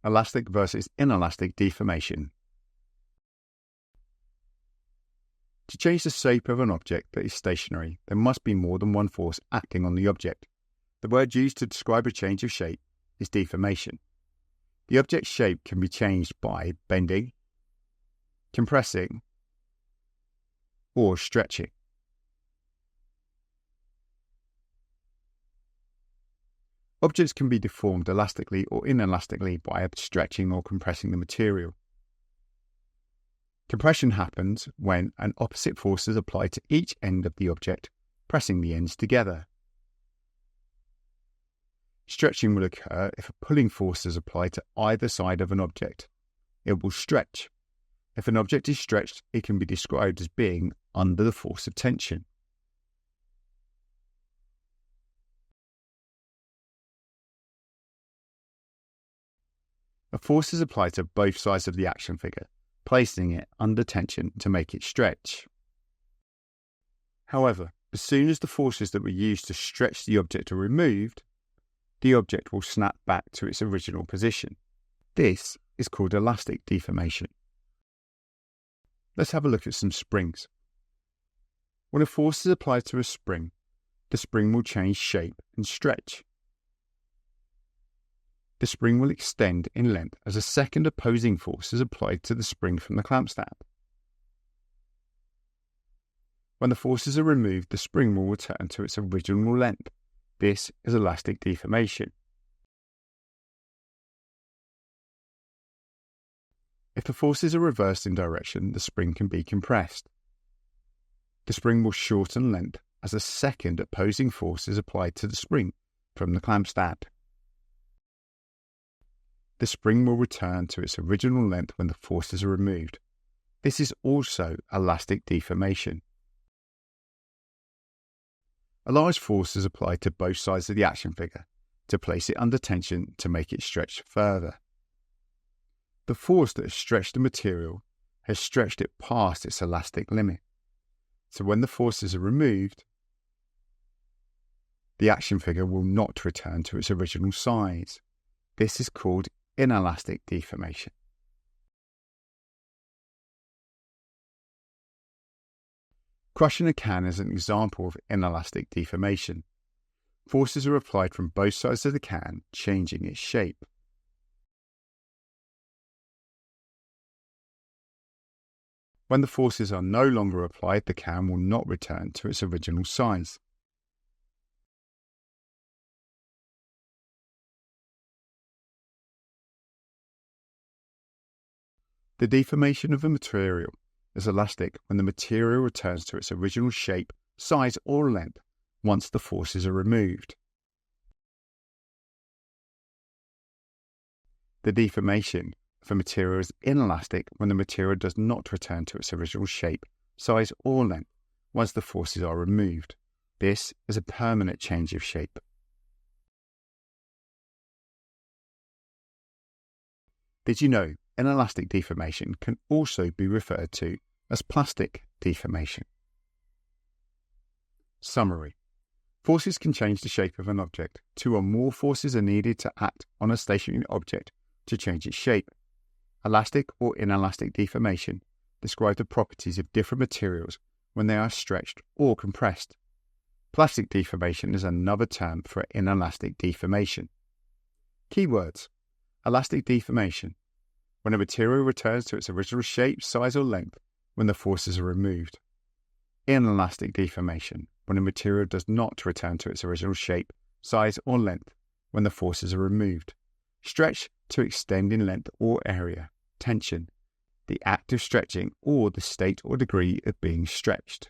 Elastic versus inelastic deformation. To change the shape of an object that is stationary, there must be more than one force acting on the object. The word used to describe a change of shape is deformation. The object's shape can be changed by bending, compressing, or stretching. Objects can be deformed elastically or inelastically by stretching or compressing the material. Compression happens when an opposite force is applied to each end of the object, pressing the ends together. Stretching will occur if a pulling force is applied to either side of an object. It will stretch. If an object is stretched, it can be described as being under the force of tension. A force is applied to both sides of the action figure, placing it under tension to make it stretch. However, as soon as the forces that were used to stretch the object are removed, the object will snap back to its original position. This is called elastic deformation. Let's have a look at some springs. When a force is applied to a spring, the spring will change shape and stretch. The spring will extend in length as a second opposing force is applied to the spring from the clamp stab. When the forces are removed, the spring will return to its original length. This is elastic deformation. If the forces are reversed in direction, the spring can be compressed. The spring will shorten length as a second opposing force is applied to the spring from the clamp stab. The spring will return to its original length when the forces are removed. This is also elastic deformation. A large force is applied to both sides of the action figure to place it under tension to make it stretch further. The force that has stretched the material has stretched it past its elastic limit. So when the forces are removed, the action figure will not return to its original size. This is called inelastic deformation. Crushing a can is an example of inelastic deformation. Forces are applied from both sides of the can, changing its shape. When the forces are no longer applied, the can will not return to its original size. The deformation of a material is elastic when the material returns to its original shape, size, or length once the forces are removed. The deformation of a material is inelastic when the material does not return to its original shape, size, or length once the forces are removed. This is a permanent change of shape. Did you know inelastic deformation can also be referred to as plastic deformation? Summary. Forces can change the shape of an object. Two or more forces are needed to act on a stationary object to change its shape. Elastic or inelastic deformation describe the properties of different materials when they are stretched or compressed. Plastic deformation is another term for inelastic deformation. Keywords: elastic deformation, when a material returns to its original shape, size, or length when the forces are removed. Inelastic deformation, when a material does not return to its original shape, size, or length when the forces are removed. Stretch, to extend in length or area. Tension, the act of stretching or the state or degree of being stretched.